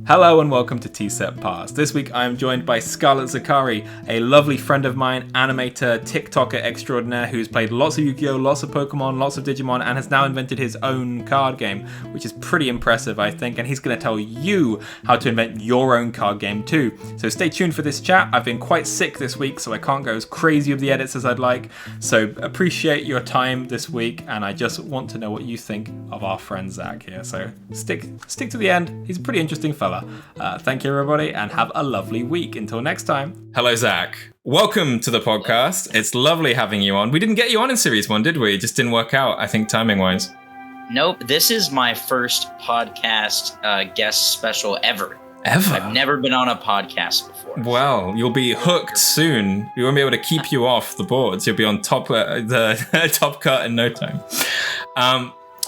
Hello and welcome to T-Set Pass. This week I am joined by Scarlet Zakari, a lovely friend of mine, animator, TikToker extraordinaire who's played lots of Yu-Gi-Oh!, lots of Pokemon, lots of Digimon, and has now invented his own card game, which is pretty impressive, I think, and he's going to tell you how to invent your own card game too. So stay tuned for this chat. I've been quite sick this week, so I can't go as crazy with the edits as I'd like, so appreciate your time this week, and I just want to know what you think of our friend Zack here, so stick to the end. He's a pretty interesting fella. Thank you, everybody, and have a lovely week. Until next time. Hello, Zack. Welcome to the podcast. It's lovely having you on. We didn't get you on in Series 1, did we? It just didn't work out, I think, timing-wise. Nope. This is my first podcast guest special ever. Ever? I've never been on a podcast before. Well, you'll be hooked soon. We won't be able to keep you off the boards. You'll be on the top cut in no time.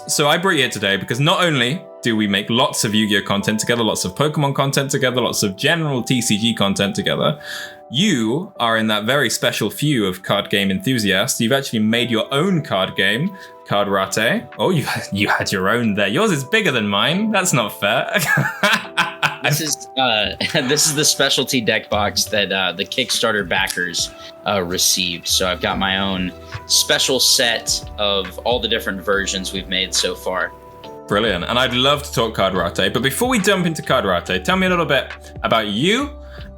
So I brought you here today because not only do we make lots of Yu-Gi-Oh! Content together, lots of Pokemon content together, lots of general TCG content together, you are in that very special few of card game enthusiasts. You've actually made your own card game, Kardrate. Oh, you had your own there. Yours is bigger than mine. That's not fair. This is the specialty deck box that the Kickstarter backers received. So I've got my own special set of all the different versions we've made so far. Brilliant. And I'd love to talk Kardrate. But before we jump into Kardrate, tell me a little bit about you.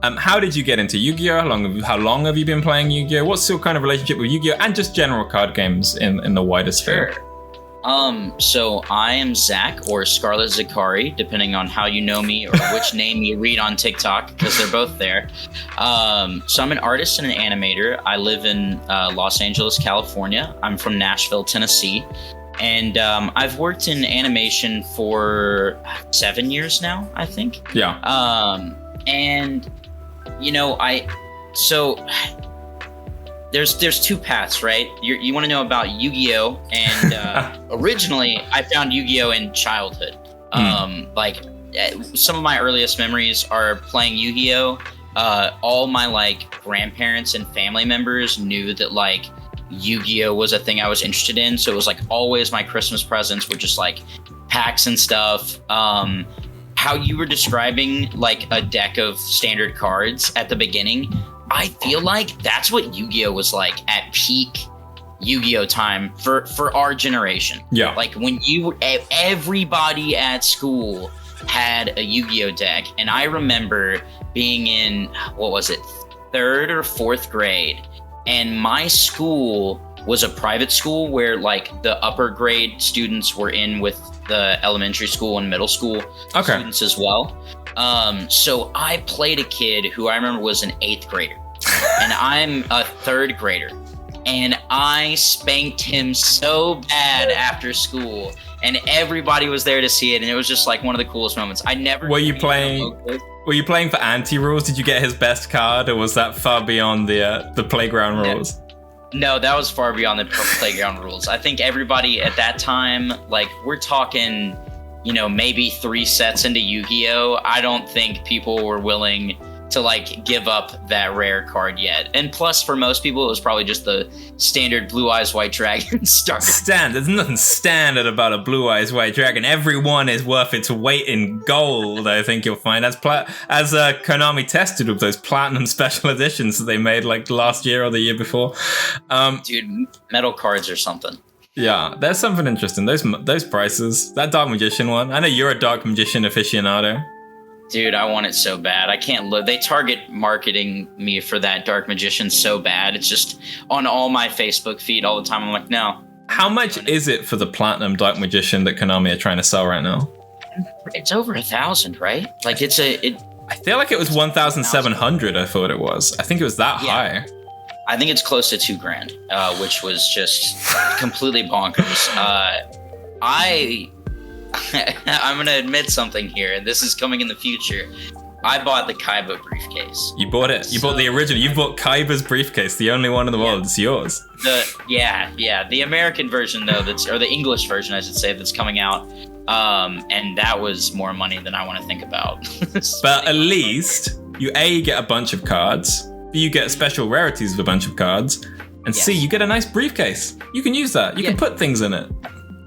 How did you get into Yu-Gi-Oh? How long have you been playing Yu-Gi-Oh? What's your kind of relationship with Yu-Gi-Oh? And just general card games in the wider sphere? Sure. So I am Zack, or Scarlet Zakari, depending on how you know me or which name you read on TikTok, because they're both there. So I'm an artist and an animator. I live in Los Angeles, California. I'm from Nashville, Tennessee. And I've worked in animation for 7 years now, I think. Yeah. And, you know, there's two paths, right? You want to know about Yu-Gi-Oh! And originally I found Yu-Gi-Oh! In childhood. Like some of my earliest memories are playing Yu-Gi-Oh! All my grandparents and family members knew that Yu-Gi-Oh! Was a thing I was interested in. So it was always my Christmas presents were just packs and stuff. How you were describing a deck of standard cards at the beginning, I feel like that's what Yu-Gi-Oh! Was at peak Yu-Gi-Oh! Time for our generation. Yeah. When everybody at school had a Yu-Gi-Oh! Deck. And I remember being in, third or fourth grade. And my school was a private school where the upper grade students were in with the elementary school and middle school students as well. So I played a kid who I remember was an 8th grader and I'm a 3rd grader, and I spanked him so bad after school and everybody was there to see it. And it was just one of the coolest moments. Were you playing for anti-rules? Did you get his best card, or was that far beyond the playground rules? No, that was far beyond the playground rules. I think everybody at that time, we're talking, maybe 3 sets into Yu-Gi-Oh! I don't think people were willing to give up that rare card yet. And plus, for most people, it was probably just the standard Blue Eyes White Dragon start. There's nothing standard about a Blue Eyes White Dragon. Everyone is worth its weight in gold, I think you'll find. As Konami tested with those platinum special editions that they made last year or the year before. Dude, metal cards or something. Yeah, there's something interesting. Those prices. That Dark Magician one. I know you're a Dark Magician aficionado. Dude, I want it so bad. I can't look. They target marketing me for that Dark Magician so bad. It's just on all my Facebook feed all the time. I'm like, no. How much is it for the Platinum Dark Magician that Konami are trying to sell right now? It's over 1,000, right? I feel like it was 1,700. I thought it was. I think it was that high. I think it's close to $2,000, which was just completely bonkers. I'm going to admit something here, and this is coming in the future. I bought the Kaiba briefcase. You bought it. You bought the original. You bought Kaiba's briefcase, the only one in the world. It's yours. The American version, though, or the English version, I should say, that's coming out. And that was more money than I want to think about. But at least you get a bunch of cards. You get special rarities of a bunch of cards. And C, you get a nice briefcase. You can use that. You can put things in it.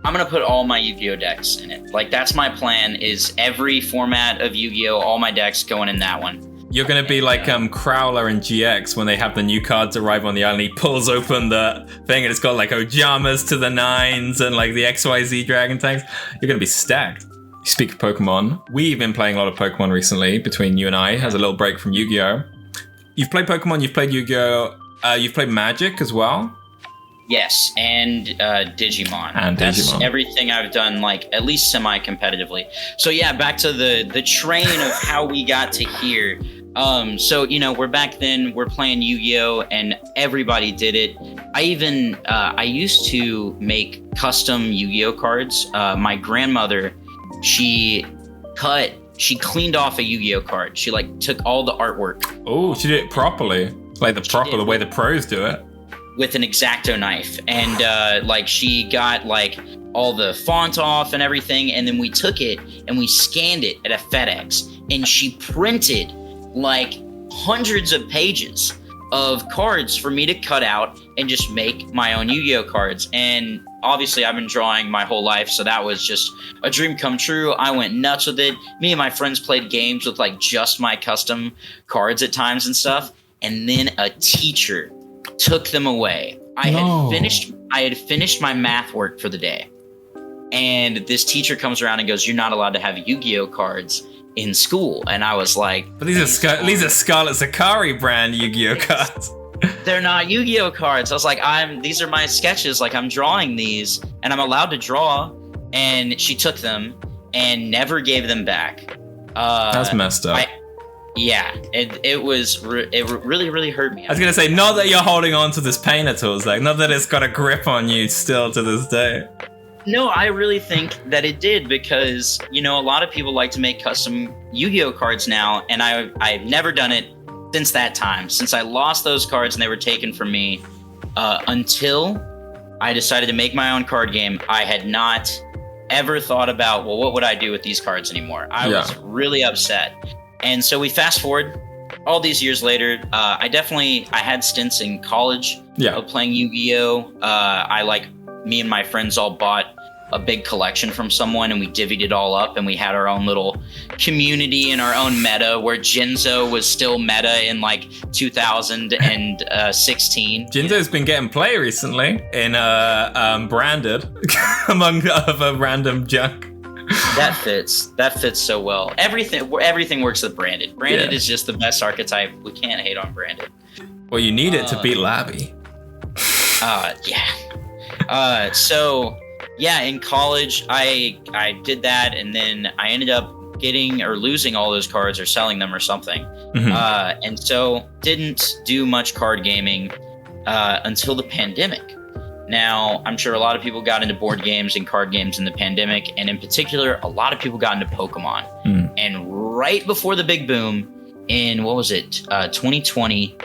I'm going to put all my Yu-Gi-Oh decks in it. Like, that's my plan, is every format of Yu-Gi-Oh, all my decks going in that one. You're going to be like Crowler and GX when they have the new cards arrive on the island. He pulls open the thing and it's got like Ojamas to the 9s and like the XYZ Dragon tanks. You're going to be stacked. You speak of Pokemon. We've been playing a lot of Pokemon recently between you and I. As a little break from Yu-Gi-Oh. You've played Pokemon, you've played Yu-Gi-Oh. You've played Magic as well? Yes, and Digimon. And That's Digimon. everything I've done, like, at least semi-competitively. So yeah, back to the train of how we got to here. So, you know, we're back then, we're playing Yu-Gi-Oh! And everybody did it. I used to make custom Yu-Gi-Oh! Cards. My grandmother, she cleaned off a Yu-Gi-Oh! Card. She, like, took all the artwork. Oh, she did it properly. Like the way the pros do it. With an X-Acto knife. And, like, she got, like, all the font off and everything. And then we took it and we scanned it at a FedEx. And she printed like hundreds of pages of cards for me to cut out and just make my own Yu-Gi-Oh cards. And obviously I've been drawing my whole life, so that was just a dream come true. I went nuts with it. Me and my friends played games with like just my custom cards at times and stuff. And then a teacher took them away. I had finished my math work for the day. And this teacher comes around and goes, "You're not allowed to have Yu-Gi-Oh cards in school." And I was like, but these are Scarlet Zakari brand Yu-Gi-Oh cards. They're not Yu-Gi-Oh cards. I was like, these are my sketches. Like, I'm drawing these and I'm allowed to draw. And she took them and never gave them back. That's messed up. It really, really hurt me. I was going to say, not that you're holding on to this pain at all, Zach. Not that it's got a grip on you still to this day. No, I really think that it did, because, you know, a lot of people like to make custom Yu-Gi-Oh cards now, and I've never done it since that time, since I lost those cards and they were taken from me, until I decided to make my own card game. I had not ever thought about, well, what would I do with these cards anymore? I was really upset. And so we fast forward all these years later. I had stints in college of playing Yu-Gi-Oh! Me and my friends all bought a big collection from someone and we divvied it all up, and we had our own little community and our own meta, where Jinzo was still meta in like 2016. Jinzo's been getting play recently in Branded among other random junk. That fits so well. Everything works with Branded. Branded is just the best archetype. We can't hate on Branded. Well, you need it to beat Labby. So in college I did that, and then I ended up getting or losing all those cards or selling them or something. Mm-hmm. And so didn't do much card gaming until the pandemic. Now, I'm sure a lot of people got into board games and card games in the pandemic, and in particular, a lot of people got into Pokemon. And right before the big boom in, 2020,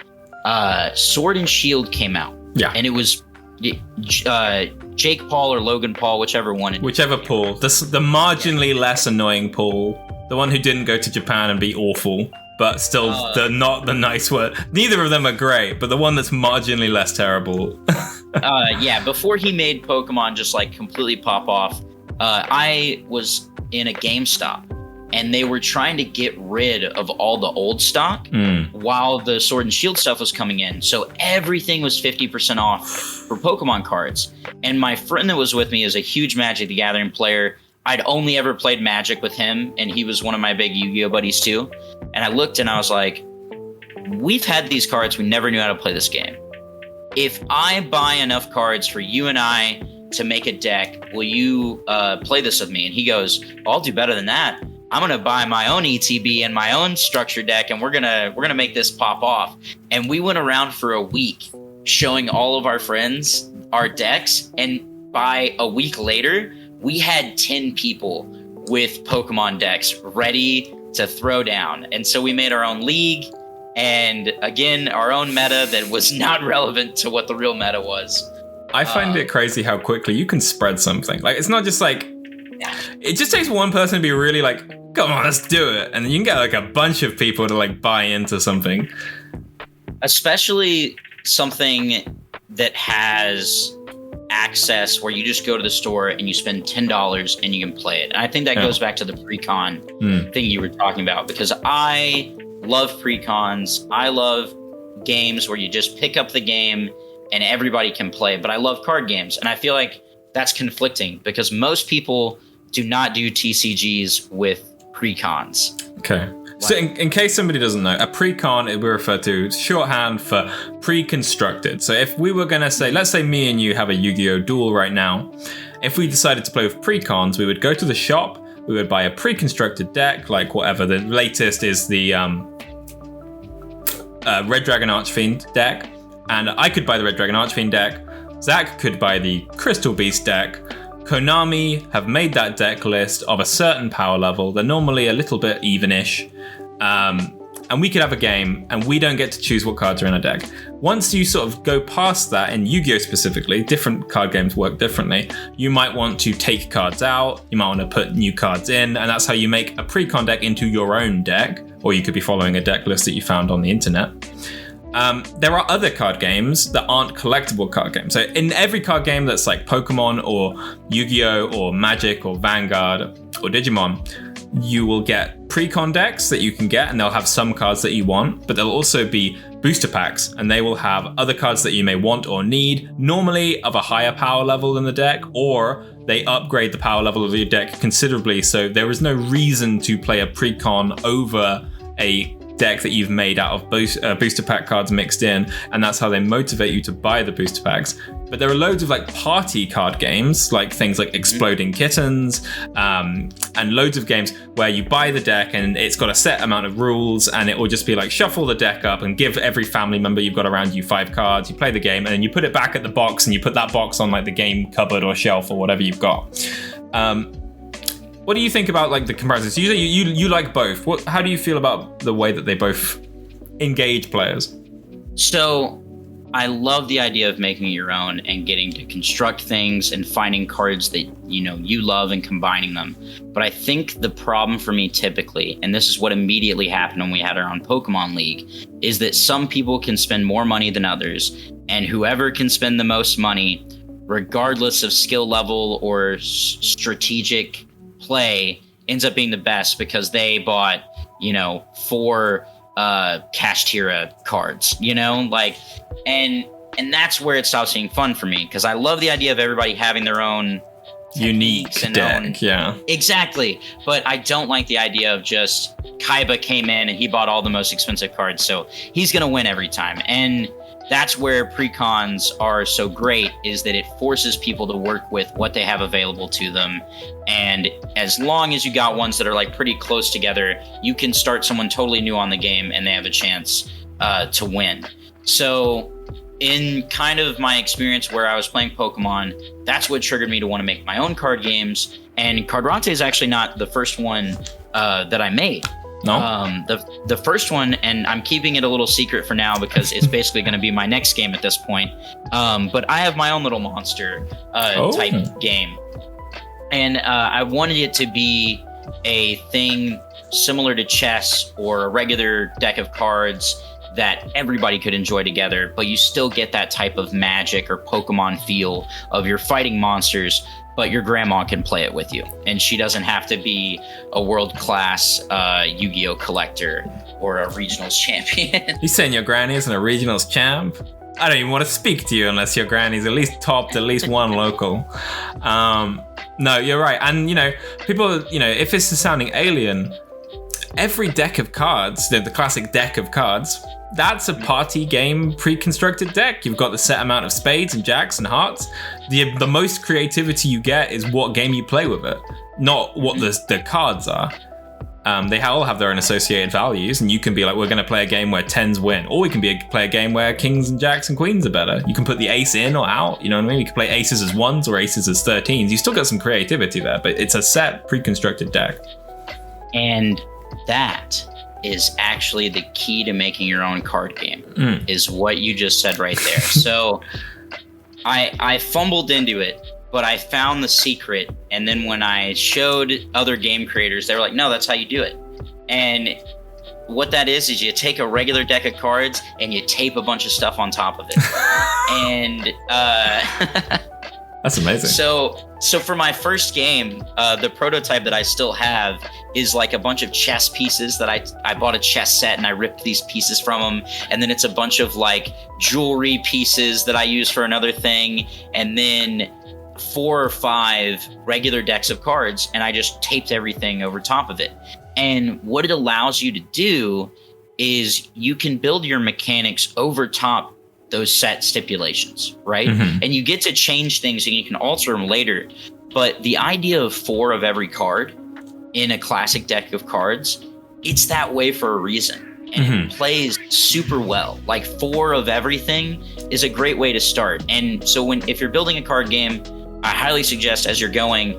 Sword and Shield came out. Yeah. And it was Jake Paul or Logan Paul, whichever one. Whichever Paul. The marginally less annoying Paul. The one who didn't go to Japan and be awful, but still not the nice word. Neither of them are great, but the one that's marginally less terrible. Before he made Pokemon just like completely pop off, I was in a GameStop, and they were trying to get rid of all the old stock while the Sword and Shield stuff was coming in. So everything was 50% off for Pokemon cards. And my friend that was with me is a huge Magic the Gathering player. I'd only ever played Magic with him, and he was one of my big Yu-Gi-Oh buddies too. And I looked and I was like, we've had these cards, we never knew how to play this game. If I buy enough cards for you and I to make a deck, will you play this with me? And he goes, I'll do better than that. I'm gonna buy my own ETB and my own structure deck, and we're gonna make this pop off. And we went around for a week showing all of our friends our decks, and by a week later, we had 10 people with Pokemon decks ready to throw down. And so we made our own league, and again, our own meta that was not relevant to what the real meta was. I find it crazy how quickly you can spread something. Like, it's not just like, it just takes one person to be really like, come on, let's do it. And then you can get like a bunch of people to like buy into something. Especially something that has access where you just go to the store and you spend $10 and you can play it. And I think that goes back to the pre-con thing you were talking about, because I love pre-cons. I love games where you just pick up the game and everybody can play, but I love card games. And I feel like that's conflicting because most people do not do TCGs with pre-cons. Okay. So in case somebody doesn't know, a pre-con we refer to shorthand for pre-constructed. So if we were going to say, let's say me and you have a Yu-Gi-Oh! Duel right now. If we decided to play with pre-cons, we would go to the shop, we would buy a pre-constructed deck, like whatever. The latest is the Red Dragon Archfiend deck. And I could buy the Red Dragon Archfiend deck. Zack could buy the Crystal Beast deck. Konami have made that deck list of a certain power level. They're normally a little bit even-ish. And we could have a game, and we don't get to choose what cards are in a deck. Once you sort of go past that, in Yu-Gi-Oh! Specifically, different card games work differently. You might want to take cards out, you might want to put new cards in, and that's how you make a pre-con deck into your own deck, or you could be following a deck list that you found on the internet. There are other card games that aren't collectible card games. So in every card game that's like Pokemon or Yu-Gi-Oh! Or Magic or Vanguard or Digimon, you will get pre-con decks that you can get, and they'll have some cards that you want, but there'll also be booster packs, and they will have other cards that you may want or need, normally of a higher power level than the deck, or they upgrade the power level of your deck considerably, so there is no reason to play a pre-con over a deck that you've made out of booster pack cards mixed in, and that's how they motivate you to buy the booster packs. But there are loads of like party card games, like things like Exploding Kittens, and loads of games where you buy the deck and it's got a set amount of rules, and it will just be like shuffle the deck up and give every family member you've got around you 5 cards. You play the game and then you put it back at the box, and you put that box on like the game cupboard or shelf or whatever you've got. What do you think about like the comparisons? You like both. How do you feel about the way that they both engage players? So I love the idea of making your own and getting to construct things and finding cards that you love and combining them. But I think the problem for me typically, and this is what immediately happened when we had our own Pokemon League, is that some people can spend more money than others, and whoever can spend the most money, regardless of skill level or strategic play, ends up being the best because they bought 4 Kashtira cards, and that's where it stops being fun for me, because I love the idea of everybody having their own unique deck. Yeah, exactly. But I don't like the idea of just Kaiba came in and he bought all the most expensive cards, so he's gonna win every time. And that's where pre-cons are so great, is that it forces people to work with what they have available to them. And as long as you got ones that are like pretty close together, you can start someone totally new on the game and they have a chance to win. So in kind of my experience where I was playing Pokemon, that's what triggered me to want to make my own card games. And Kardrate is actually not the first one that I made. No. The first one, and I'm keeping it a little secret for now because it's basically going to be my next game at this point. But I have my own little monster type game, and I wanted it to be a thing similar to chess or a regular deck of cards that everybody could enjoy together, but you still get that type of Magic or Pokemon feel of you're fighting monsters, but your grandma can play it with you, and she doesn't have to be a world-class Yu-Gi-Oh! Collector or a regionals champion. You saying your granny isn't a regionals champ? I don't even want to speak to you unless your granny's at least topped at least one local. No, you're right. And, people, if this is sounding alien, every deck of cards, the classic deck of cards, that's a party game pre-constructed deck. You've got the set amount of spades and jacks and hearts. The most creativity you get is what game you play with it, not what the cards are. They all have their own associated values, and you can be like, we're going to play a game where 10s win, or we can play a game where kings and jacks and queens are better. You can put the ace in or out, you know what I mean? You can play aces as 1s or aces as 13s. You still got some creativity there, but it's a set pre-constructed deck. And that is actually the key to making your own card game, is what you just said right there. So I fumbled into it, but I found the secret. And then when I showed other game creators, they were like, no, that's how you do it. And what that is you take a regular deck of cards and you tape a bunch of stuff on top of it. And That's amazing. So for my first game, the prototype that I still have is like a bunch of chess pieces that I bought a chess set and I ripped these pieces from them. And then it's a bunch of like jewelry pieces that I use for another thing. And then 4 or 5 regular decks of cards. And I just taped everything over top of it. And what it allows you to do is you can build your mechanics over top those set stipulations, right? Mm-hmm. And you get to change things and you can alter them later. But the idea of 4 of every card in a classic deck of cards, it's that way for a reason. And it plays super well. Like 4 of everything is a great way to start. And so if you're building a card game, I highly suggest as you're going,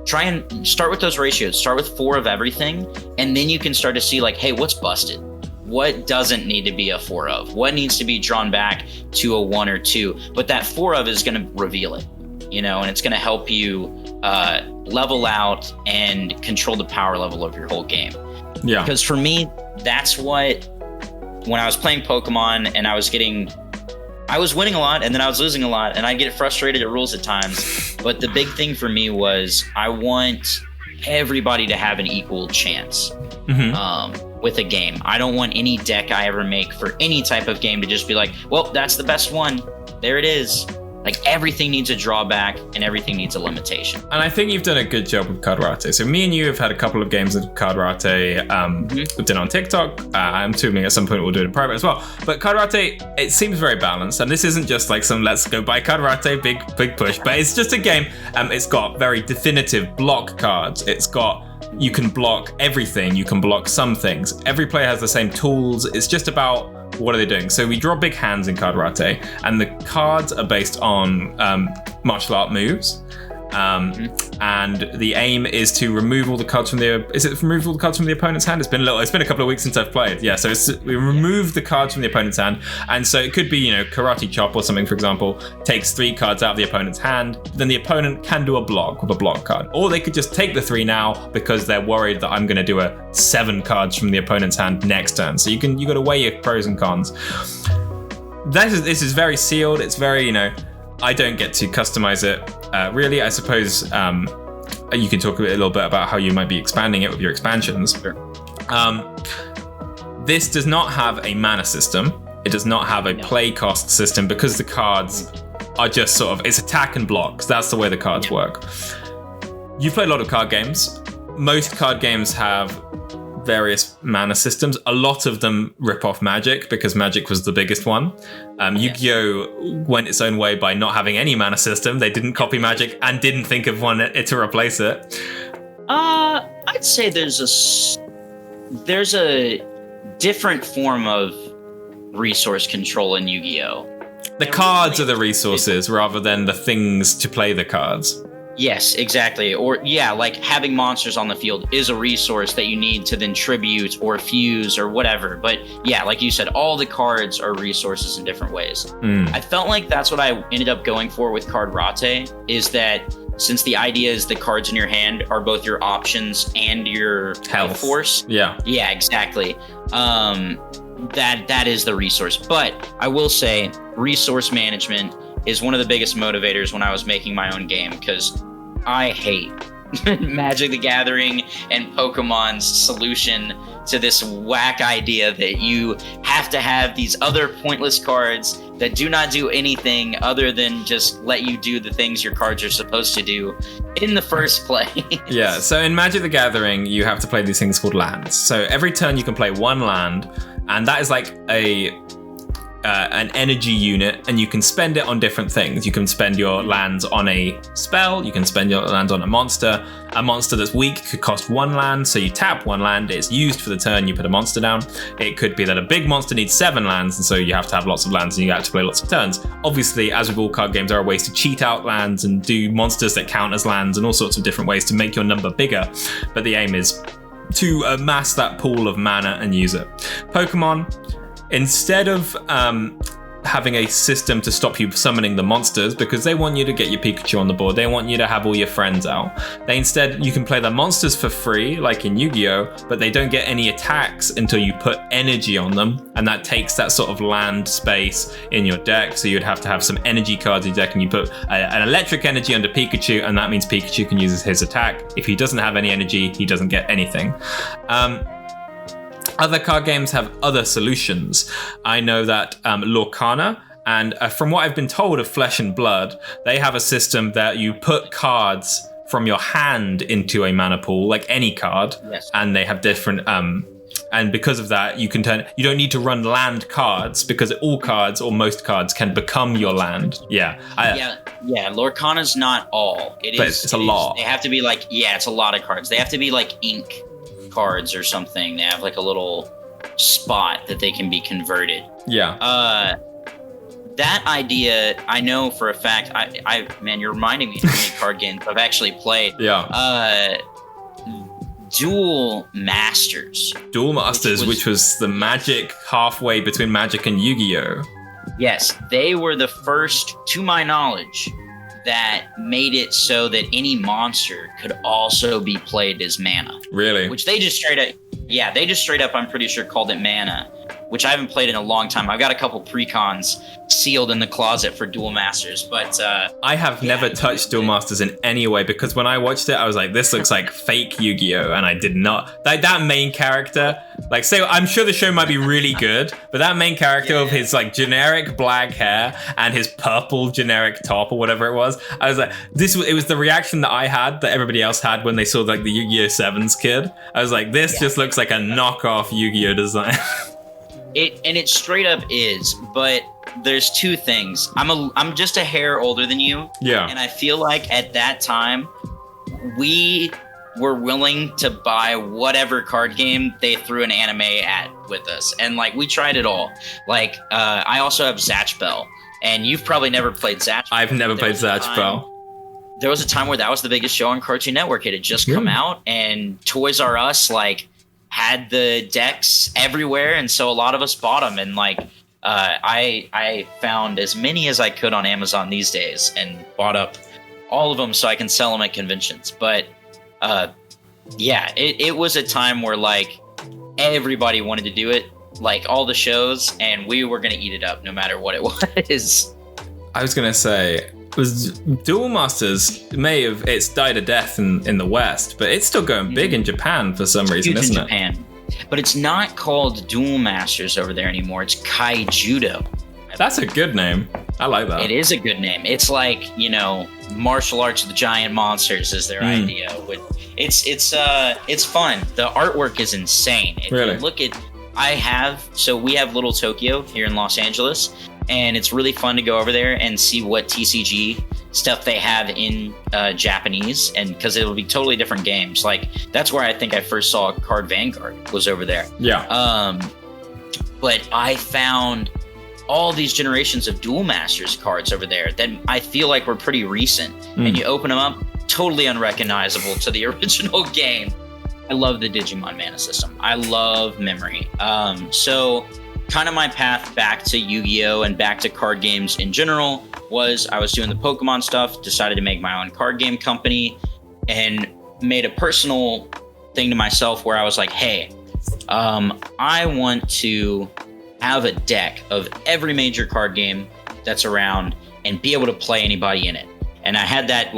try and start with those ratios. Start with 4 of everything. And then you can start to see like, hey, what's busted? What doesn't need to be a 4 of? What needs to be drawn back to a 1 or 2? But that 4 of is going to reveal it, and it's going to help you level out and control the power level of your whole game. Yeah. Because for me, that's when I was playing Pokemon and I was winning a lot and then I was losing a lot and I get frustrated at rules at times. But the big thing for me was I want everybody to have an equal chance. With a game. I don't want any deck I ever make for any type of game to just be like, well, that's the best one. There it is. Like everything needs a drawback and everything needs a limitation. And I think you've done a good job with Kardrate. So me and you have had a couple of games of Kardrate. We've done on TikTok. I'm assuming at some point we'll do it in private as well. But Kardrate, it seems very balanced. And this isn't just like some let's go buy Kardrate big push, but it's just a game. It's got very definitive block cards. You can block everything. You can block some things. Every player has the same tools. It's just about what are they doing. So we draw big hands in Kardrate, and the cards are based on martial art moves. And the aim is to remove all the cards from the opponent's hand? It's been a couple of weeks since I've played. Yeah, so we remove the cards from the opponent's hand. And so it could be, Karate Chop or something, for example, takes 3 cards out of the opponent's hand. Then the opponent can do a block with a block card. Or they could just take the 3 now because they're worried that I'm going to do a 7 cards from the opponent's hand next turn. So you got to weigh your pros and cons. This is very sealed. It's very, I don't get to customize it. Really, I suppose you can talk a little bit about how you might be expanding it with your expansions. This does not have a mana system. It does not have a play cost system because the cards are just sort of, it's attack and blocks. That's the way the cards work. You've played a lot of card games. Most card games have various mana systems. A lot of them rip off Magic because Magic was the biggest one. Yu-Gi-Oh went its own way by not having any mana system. They didn't copy Magic and didn't think of one to replace it. I'd say there's a different form of resource control in Yu-Gi-Oh. The cards are the resources rather than the things to play the cards. Yes, exactly. Or like having monsters on the field is a resource that you need to then tribute or fuse or whatever. But yeah, like you said, all the cards are resources in different ways. I felt like that's what I ended up going for with Kardrate, is that since the idea is the cards in your hand are both your options and your health force. Yeah, exactly. That is the resource. But I will say resource management is one of the biggest motivators when I was making my own game, because I hate Magic the Gathering and Pokemon's solution to this whack idea that you have to have these other pointless cards that do not do anything other than just let you do the things your cards are supposed to do in the first place. Yeah, so in Magic the Gathering, you have to play these things called lands. So every turn you can play 1 land, and that is like an energy unit, and you can spend it on different things. You can spend your lands on a spell, you can spend your lands on a monster. A monster that's weak could cost 1 land, so you tap 1 land, it's used for the turn, you put a monster down. It could be that a big monster needs 7 lands, and so you have to have lots of lands and you have to play lots of turns. Obviously, as with all card games, there are ways to cheat out lands and do monsters that count as lands and all sorts of different ways to make your number bigger, but the aim is to amass that pool of mana and use it. Pokemon, instead of having a system to stop you summoning the monsters because they want you to get your Pikachu on the board. They want you to have all your friends out. You can play the monsters for free, like in Yu-Gi-Oh, but they don't get any attacks until you put energy on them, and that takes that sort of land space in your deck. So you'd have to have some energy cards in your deck, and you put an electric energy under Pikachu, and that means Pikachu can use his attack. If he doesn't have any energy, he doesn't get anything. Other card games have other solutions. I know that Lorcana, and from what I've been told of Flesh and Blood, they have a system that you put cards from your hand into a mana pool, like any card, yes. And they have different... and because of that, you don't need to run land cards because all cards or most cards can become your land. Yeah. Lorcana's not all. It's a lot. They have to be like, it's a lot of cards. They have to be like ink cards or something. They have like a little spot that they can be converted. Yeah. That idea, I know for a fact. Man, you're reminding me of how many card games I've actually played. Yeah. Duel Masters. Duel Masters, which was the Magic halfway between Magic and Yu-Gi-Oh. Yes, they were the first, to my knowledge, that made it so that any monster could also be played as mana. Really? Which they just straight up, I'm pretty sure, called it mana, which I haven't played in a long time. I've got a couple precons sealed in the closet for Duel Masters, but... I have never touched Duel Masters in any way, because when I watched it, I was like, this looks like fake Yu-Gi-Oh! And I did not... That main character... I'm sure the show might be really good, but that main character of his, generic black hair and his purple generic top or whatever it was, I was like, it was the reaction that I had, that everybody else had when they saw, the Yu-Gi-Oh! 7's kid. I was like, this just looks like a knockoff Yu-Gi-Oh! Design. It straight up is, but there's two things. I'm just a hair older than you. Yeah. And I feel like at that time, we were willing to buy whatever card game they threw an anime at with us. And we tried it all. I also have Zatch Bell, and you've probably never played Zatch Bell. I've never played Zatch Bell. There was a time where that was the biggest show on Cartoon Network. It had just come out, and Toys R Us, had the decks everywhere, and so a lot of us bought them, and I found as many as I could on Amazon these days and bought up all of them so I can sell them at conventions. But it was a time where everybody wanted to do it, all the shows, and we were gonna eat it up no matter what it was. I was gonna say, Duel Masters it's died a death in the West, but it's still going big in Japan for some reason, isn't it? Japan. But it's not called Duel Masters over there anymore. It's Kaijudo. That's a good name. I like that. It is a good name. It's martial arts of the giant monsters is their idea. It's fun. The artwork is insane. If really? You look at, we have Little Tokyo here in Los Angeles, and it's really fun to go over there and see what TCG stuff they have in Japanese, and because it'll be totally different games. That's where I think I first saw Card Vanguard, was over there. Yeah. But I found all these generations of Duel Masters cards over there that I feel like were pretty recent. And you open them up, totally unrecognizable to the original game. I love the Digimon mana system. I love memory. So kind of my path back to Yu-Gi-Oh! And back to card games in general was I was doing the Pokemon stuff, decided to make my own card game company, and made a personal thing to myself where I was like, hey, I want to have a deck of every major card game that's around and be able to play anybody in it. And I had that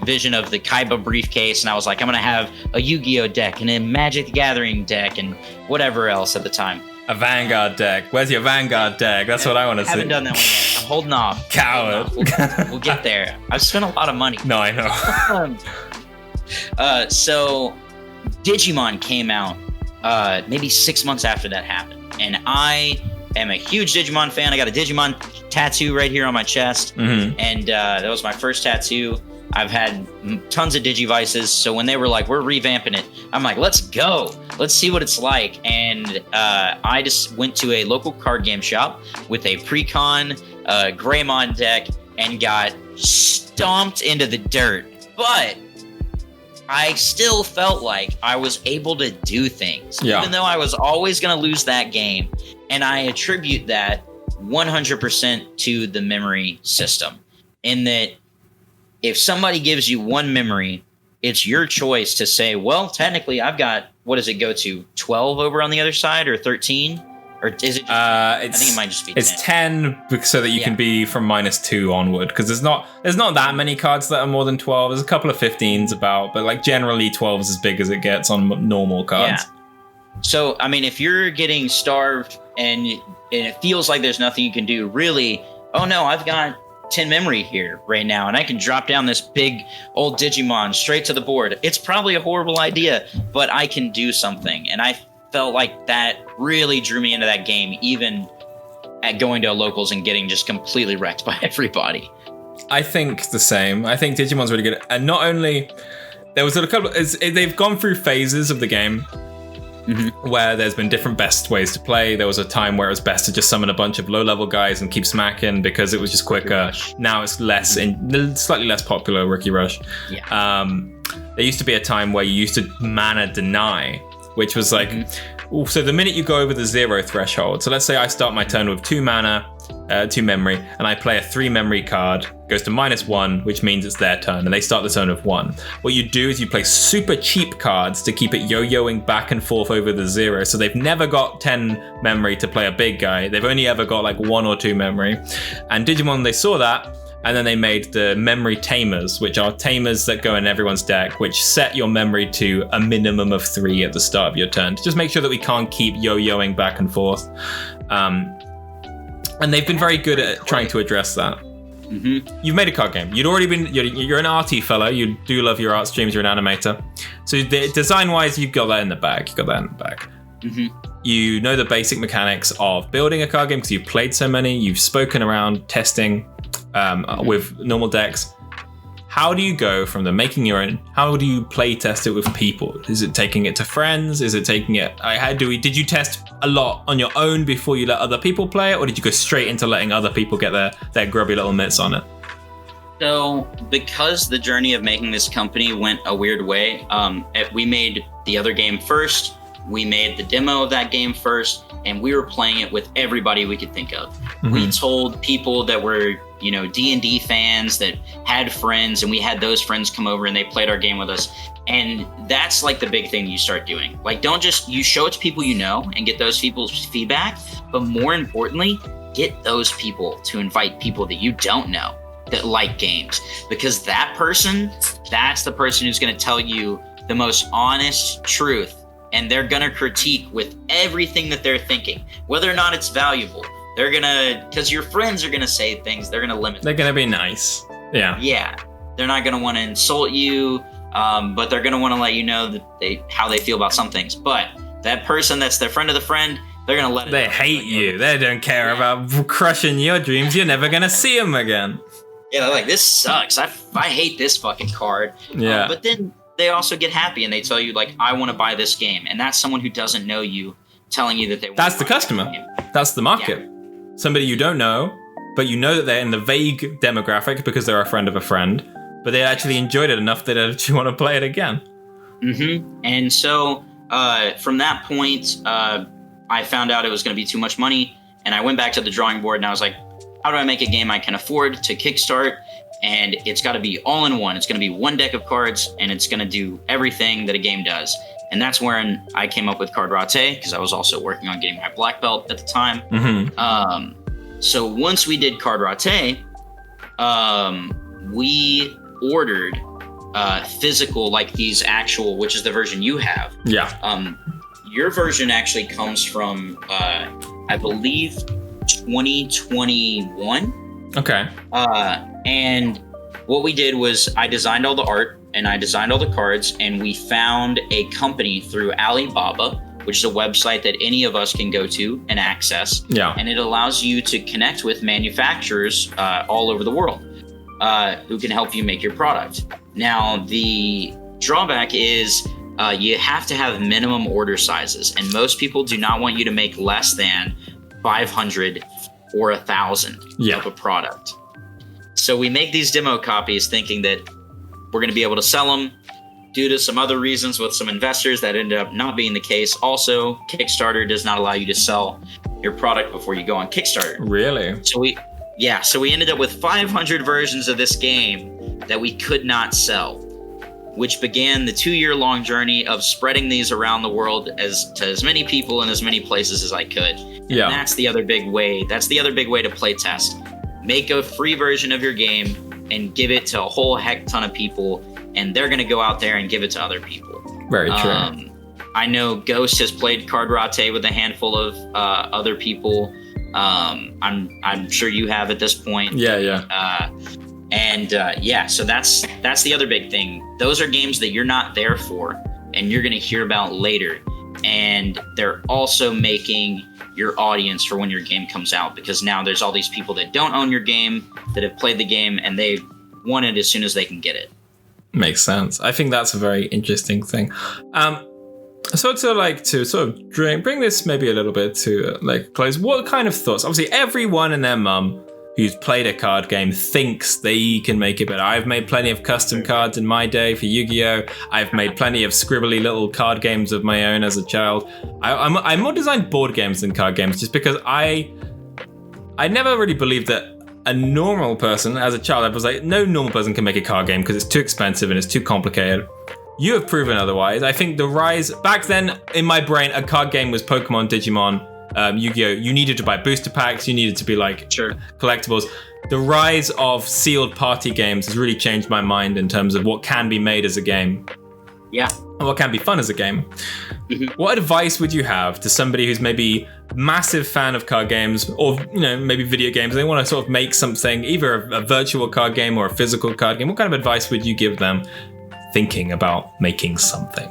vision of the Kaiba briefcase, and I was like, I'm going to have a Yu-Gi-Oh! Deck and a Magic the Gathering deck and whatever else at the time. A Vanguard deck. Where's your Vanguard deck? That's what I want to see. I haven't done that one yet. I'm holding off. Coward. We'll get there. I've spent a lot of money. No, I know. So Digimon came out maybe 6 months after that happened. And I am a huge Digimon fan. I got a Digimon tattoo right here on my chest. Mm-hmm. And that was my first tattoo. I've had tons of Digivices, so when they were like, we're revamping it, I'm like, let's go. Let's see what it's like. And I just went to a local card game shop with a Precon Greymon deck and got stomped into the dirt. But I still felt like I was able to do things, even though I was always going to lose that game. And I attribute that 100% to the memory system, in that if somebody gives you one memory, it's your choice to say, well, technically I've got, what does it go to, 12 over on the other side, or 13? Or is it just I think it might just be 10. It's 10 so that you can be from -2 onward, because there's not that many cards that are more than 12. There's a couple of 15s about, but like generally 12 is as big as it gets on normal cards. Yeah. So, I mean, if you're getting starved and it feels like there's nothing you can do, really, oh no, I've got 10 memory here right now, and I can drop down this big old Digimon straight to the board. It's probably a horrible idea, but I can do something. And I felt like that really drew me into that game, even at going to locals and getting just completely wrecked by everybody. I think the same. I think Digimon's really good. And not only, there was a couple, they've gone through phases of the game. Mm-hmm. Where there's been different best ways to play. There was a time where it was best to just summon a bunch of low-level guys and keep smacking because it was just quicker. Now it's slightly less popular, Rookie Rush. Yeah. There used to be a time where you used to mana deny, which was like, so the minute you go over the 0 threshold, so let's say I start my turn with 2 mana, 2 memory, and I play a 3 memory card, goes to -1, which means it's their turn, and they start the turn with 1. What you do is you play super cheap cards to keep it yo-yoing back and forth over the 0, so they've never got 10 memory to play a big guy. They've only ever got like 1 or 2 memory. And Digimon, they saw that, and then they made the memory tamers, which are tamers that go in everyone's deck, which set your memory to a minimum of 3 at the start of your turn, to just make sure that we can't keep yo-yoing back and forth. And they've been very good at trying to address that. Mm-hmm. You've made a card game. You're an arty fellow. You do love your art streams. You're an animator. So design-wise, you've got that in the bag. Mm-hmm. You know the basic mechanics of building a card game because you've played so many. You've spoken around testing with normal decks. How do you go from the making your own? How do you play test it with people? Is it taking it to friends? Is it taking it? Did you test a lot on your own before you let other people play it, or did you go straight into letting other people get their grubby little mitts on it? So, because the journey of making this company went a weird way, we made the other game first. We made the demo of that game first, and we were playing it with everybody we could think of. Mm-hmm. We told people that were, D&D fans that had friends, and we had those friends come over and they played our game with us. And that's like the big thing you start doing. Like, don't just, you show it to people you know and get those people's feedback, but more importantly, get those people to invite people that you don't know that like games, because that's the person who's going to tell you the most honest truth. And they're going to critique with everything that they're thinking, whether or not it's valuable. They're going to, because your friends are going to say things, they're going to limit. They're going to be nice. Yeah. Yeah. They're not going to want to insult you, but they're going to want to let you know that how they feel about some things. But that person that's their friend of the friend, they're going to let it. They hate you. They don't care about crushing your dreams. You're never going to see them again. Yeah, they're like, this sucks. I hate this fucking card. Yeah. But then they also get happy and they tell you, like, I want to buy this game. And that's someone who doesn't know you telling you that they want That's to the buy customer. That's the market. Yeah. Somebody you don't know, but you know that they're in the vague demographic because they're a friend of a friend, but they actually enjoyed it enough that they actually want to play it again. Mm-hmm. And so from that point, I found out it was going to be too much money. And I went back to the drawing board and I was like, how do I make a game I can afford to kickstart? And it's got to be all in one. It's going to be one deck of cards, and it's going to do everything that a game does. And that's when I came up with Kardrate, because I was also working on getting my black belt at the time. Mm-hmm. So once we did Kardrate, we ordered physical, like these actual, which is the version you have. Yeah. Your version actually comes from, I believe, 2021. Okay. And what we did was I designed all the art and I designed all the cards, and we found a company through Alibaba, which is a website that any of us can go to and access. Yeah. And it allows you to connect with manufacturers all over the world who can help you make your product. Now, the drawback is you have to have minimum order sizes, and most people do not want you to make less than 500 or 1,000 of a product. So we make these demo copies thinking that we're going to be able to sell them. Due to some other reasons with some investors, that ended up not being the case. Also, Kickstarter does not allow you to sell your product before you go on Kickstarter. Really? So we ended up with 500 versions of this game that we could not sell, which began the 2-year-long journey of spreading these around the world to as many people in as many places as I could. Yeah. And that's the other big way. That's the other big way to play test. Make a free version of your game and give it to a whole heck ton of people, and they're going to go out there and give it to other people. Very true. I know Ghost has played Kardrate with a handful of other people. I'm sure you have at this point. Yeah. So that's the other big thing. Those are games that you're not there for, and you're going to hear about later. And they're also making your audience for when your game comes out, because now there's all these people that don't own your game that have played the game and they want it as soon as they can get it. Makes sense. I think that's a very interesting thing. So to sort of bring this maybe a little bit to close, what kind of thoughts? Obviously, everyone and their mum who's played a card game thinks they can make it better. I've made plenty of custom cards in my day for Yu-Gi-Oh! I've made plenty of scribbly little card games of my own as a child. I more designed board games than card games, just because I never really believed that a normal person, as a child, I was like, no normal person can make a card game because it's too expensive and it's too complicated. You have proven otherwise. I think the rise, back then in my brain, a card game was Pokemon, Digimon, Yu-Gi-Oh! You needed to buy booster packs, you needed to be collectibles. The rise of sealed party games has really changed my mind in terms of what can be made as a game. Yeah. And what can be fun as a game. Mm-hmm. What advice would you have to somebody who's maybe massive fan of card games, or maybe video games, they want to sort of make something, either a virtual card game or a physical card game? What kind of advice would you give them thinking about making something?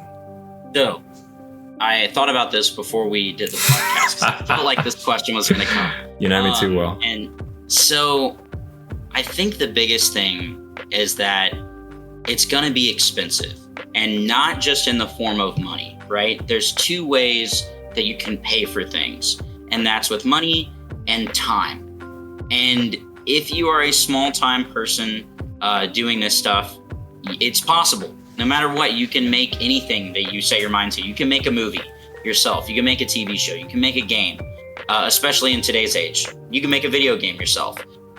So, I thought about this before we did the podcast. I felt like this question was going to come. You know me too well. And so, I think the biggest thing is that it's going to be expensive, and not just in the form of money, right? There's two ways that you can pay for things, and that's with money and time. And if you are a small time person doing this stuff, it's possible. No matter what, you can make anything that you set your mind to. You can make a movie yourself. You can make a TV show. You can make a game, especially in today's age. You can make a video game yourself.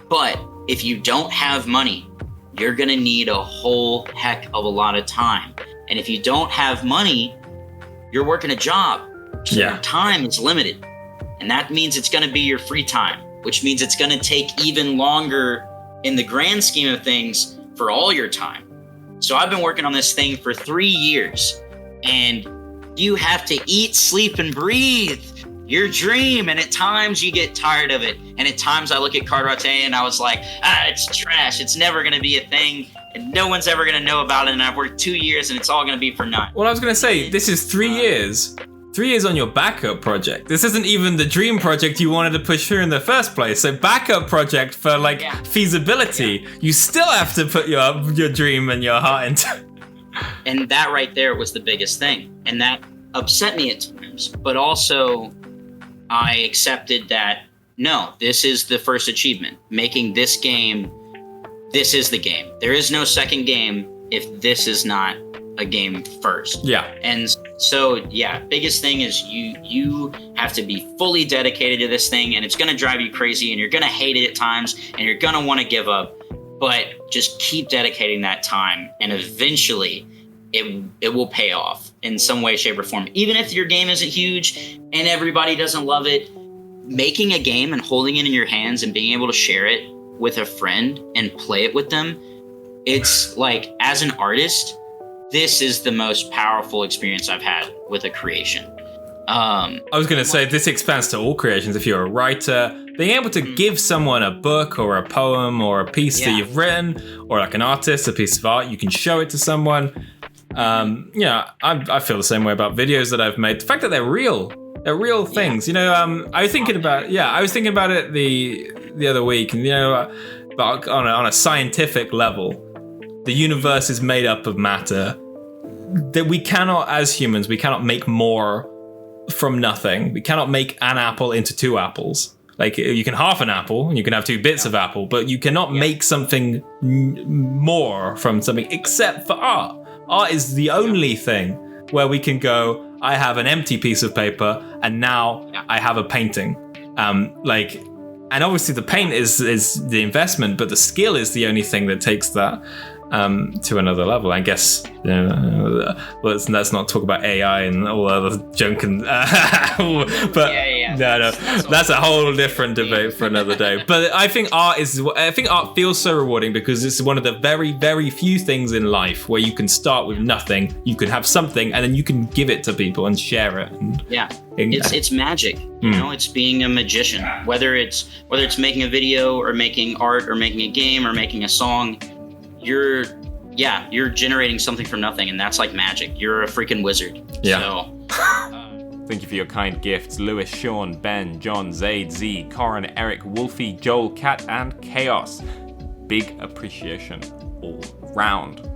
But if you don't have money, you're going to need a whole heck of a lot of time. And if you don't have money, you're working a job. So your time is limited. And that means it's going to be your free time, which means it's going to take even longer in the grand scheme of things for all your time. So I've been working on this thing for 3 years, and you have to eat, sleep, and breathe your dream. And at times you get tired of it. And at times I look at Kardrate and I was like, it's trash. It's never going to be a thing. And no one's ever going to know about it. And I've worked 2 years and it's all going to be for nothing. Well, I was going to say, this is 3 years. 3 years on your backup project. This isn't even the dream project you wanted to push through in the first place. So backup project for feasibility. Yeah. You still have to put your dream and your heart into. And that right there was the biggest thing. And that upset me at times. But also I accepted that, no, this is the first achievement. Making this game, this is the game. There is no second game if this is not a game first. Yeah. And so, biggest thing is you have to be fully dedicated to this thing, and it's going to drive you crazy, and you're going to hate it at times, and you're going to want to give up, but just keep dedicating that time, and eventually it will pay off in some way, shape, or form. Even if your game isn't huge and everybody doesn't love it, making a game and holding it in your hands and being able to share it with a friend and play it with them, it's like, as an artist, this is the most powerful experience I've had with a creation. I was going to say, this expands to all creations. If you're a writer, being able to give someone a book or a poem or a piece that you've written, or like an artist, a piece of art, you can show it to someone. I feel the same way about videos that I've made. The fact that they're real things. I was thinking about it the other week, and but on a scientific level, the universe is made up of matter. That we cannot, as humans, we cannot make more from nothing. We cannot make an apple into two apples. Like, you can half an apple, and you can have two bits of apple, but you cannot make something more from something except for art. Art is the only thing where we can go, I have an empty piece of paper, and now I have a painting. Like, and obviously the paint is the investment, but the skill is the only thing that takes that to another level. I guess let's not talk about AI and all other junk and but no, that's a whole different debate for another day. But I think art feels so rewarding because it's one of the very, very few things in life where you can start with nothing, you can have something, and then you can give it to people and share it. And it's magic. You know, it's being a magician. Whether it's making a video or making art or making a game or making a song, you're generating something from nothing, and that's like magic. You're a freaking wizard. Yeah. So, thank you for your kind gifts, Lewis, Sean, Ben, John, Zaid, Z, Corin, Eric, Wolfie, Joel, Kat, and Chaos. Big appreciation all round.